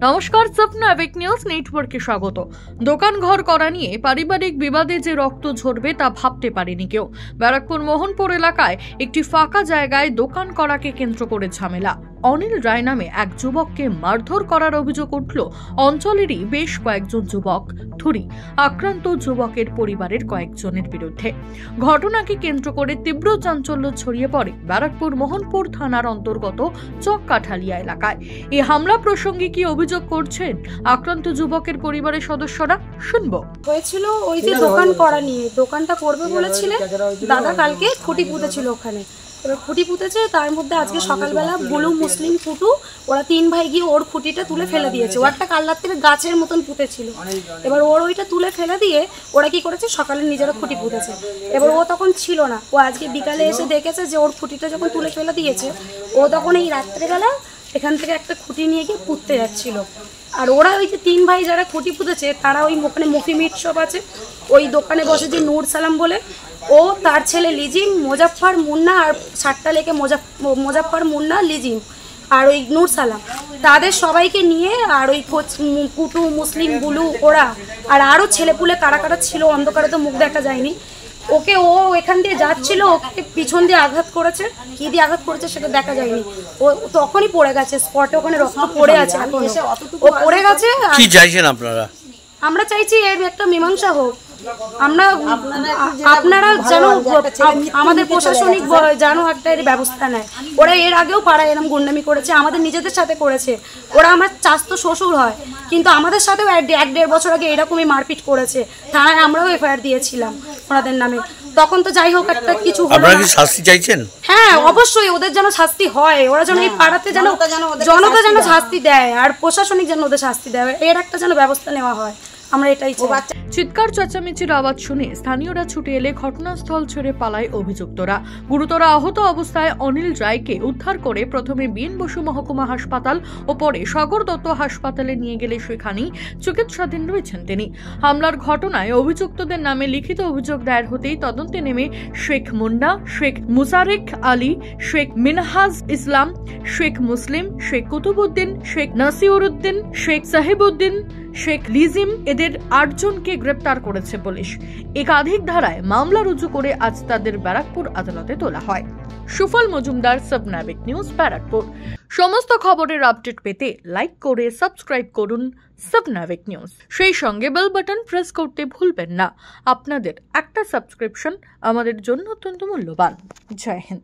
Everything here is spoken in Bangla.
নমস্কার, স্বপ্নাবিক নিউজ নেটওয়ার্কে স্বাগত। দোকান ঘর করা নিয়ে পারিবারিক বিবাদে যে রক্ত ঝরবে তা ভাবতে পারেনি কেউ। ব্যারাকপুর মোহনপুর এলাকায় একটি ফাঁকা জায়গায় দোকান করাকে কেন্দ্র করে ঝামেলা। অনিল রায় নামে এক যুবককে মারধর করার অভিযোগ উঠল অঞ্চলেরই বেশ কয়েকজন যুবক ধুরি আক্রান্ত যুবকের পরিবারের কয়েকজনের বিরুদ্ধে। ঘটনাকে কেন্দ্র করে তীব্র চাঞ্চল্য ছড়িয়ে পড়ে ব্যারাকপুর মোহনপুর থানার অন্তর্গত চককাঠালিয়া এলাকায়। এই হামলা প্রসঙ্গে কি অভিযোগ করছেন আক্রান্ত যুবকের পরিবারের সদস্যরা, শুনবো। হয়েছিল ওই যে দোকান করা নিয়ে, দোকানটা করবে বলেছিলেন দাদা, কালকে খুঁটি পুঁতেছিল ওখানে। এবার খুঁটি পুঁতেছে, তার মধ্যে আজকে সকালবেলা বুলু মুসলিম ফুটু ওরা তিন ভাই গিয়ে ওর খুঁটিটা তুলে ফেলে দিয়েছে। ও একটা কাল রাত্রে গাছের মতন পুঁতেছিল, এবার ওর ওইটা তুলে ফেলে দিয়ে ওরা কি করেছে, সকালে নিজেরা খুঁটি পুঁতেছে। এবার ও তখন ছিল না, ও আজকে বিকালে এসে দেখেছে যে ওর খুঁটিটা যখন তুলে ফেলে দিয়েছে, ও তখন এই রাত্রেবেলা এখান থেকে একটা খুঁটি নিয়ে গিয়ে পুঁততে যাচ্ছিল। আর ওরা ওই যে তিন ভাই যারা খুঁটি পুঁতেছে তারা ওই ওখানে মুফি মিট শপ আছে, ওই দোকানে বসে যে নূর সালাম বলে, ও তার ছেলে লিজিম, মোজাফফর মুন্না আর সাতটা লেকে মোজাফফর মুন্না লিজিম আর ওই নূর সালাম, তাদের সবাইকে নিয়ে আর ওই কুটু মুসলিম বুলু ওরা আর আরও ছেলেপুলে কারা কারা ছিল, অন্ধকারে তো মুখ দেখা যায়নি। ওকে ও এখান দিয়ে যাচ্ছিল, ওকে পিছন দিয়ে আঘাত করেছে, কি দিয়ে আঘাত করেছে সেটা দেখা যায়নি। ও তখনই পড়ে গেছে স্পটে, ওখানে রক্ত পড়ে আছে, ও পড়ে গেছে। কি চাইছেন আপনারা? আমরা চাইছি এর একটা মীমাংসা হোক। আমরা আপনারা যেন আমাদের প্রশাসনিক যেন একটা এর ব্যবস্থা নেয়। ওরা এর আগেও পাড়ায় এরকম গুন্ডামি করেছে, আমাদের নিজেদের সাথে করেছে। ওরা আমার চাচাতো শ্বশুর হয়, কিন্তু আমাদের সাথেও 1-1.5 বছর আগে এরকমই মারপিট করেছে। থানায় আমরাও এফআইআর দিয়েছিলাম ওনাদের নামে। তখন তো যাই হোক একটা কিছু, আপনারা কি শাস্তি চাইছেন? হ্যাঁ অবশ্যই, ওদের যেন শাস্তি হয়, ওরা যেন এই পাড়াতে যেন জনতা যেন শাস্তি দেয়, আর প্রশাসনিক যেন ওদের শাস্তি দেয়, এর একটা যেন ব্যবস্থা নেওয়া হয়। আমরা এটাই চাই। চিৎকার চেঁচামেচির আওয়াজ শুনে স্থানীয়রা ছুটে এলে ঘটনাস্থল ছেড়ে পালায় অভিযুক্তরা। গুরুতর আহত অবস্থায় অনিল রায়কে উদ্ধার করে প্রথমে বিএন বসু মহকুমা হাসপাতাল ও পরে সাগর দত্ত হাসপাতালে নিয়ে গেলে সেখানেই চিকিৎসাধীন রয়েছেন তিনি। হামলার ঘটনায় অভিযুক্তদের নামে লিখিত অভিযোগ দায়ের হতেই তদন্তে নেমে শেখ মুন্না, শেখ মুসারেক আলী, শেখ মিনহাজ ইসলাম, শেখ মুসলিম, শেখ কুতুবউদ্দিন, শেখ নাসিরউদ্দিন, শেখ সাহেবউদ্দিন, শেখ লিজিম এদের 8 জনকে গ্রেপ্তার করেছে পুলিশ। একাধিক ধারায় মামলা রুজু করে আজ তাদের ব্যারাকপুর আদালতে তোলা হয়। সুফল মজুমদার, স্বপ্নাবিক নিউজ, ব্যারাকপুর। সমস্ত খবরের আপডেট পেতে লাইক করে সাবস্ক্রাইব করুন স্বপ্নাবিক নিউজ। সেই সঙ্গে বেল বাটন প্রেস করতে ভুলবেন না। আপনাদের একটা সাবস্ক্রিপশন আমাদের জন্য অত্যন্ত মূল্যবান। জয় হিন্দ।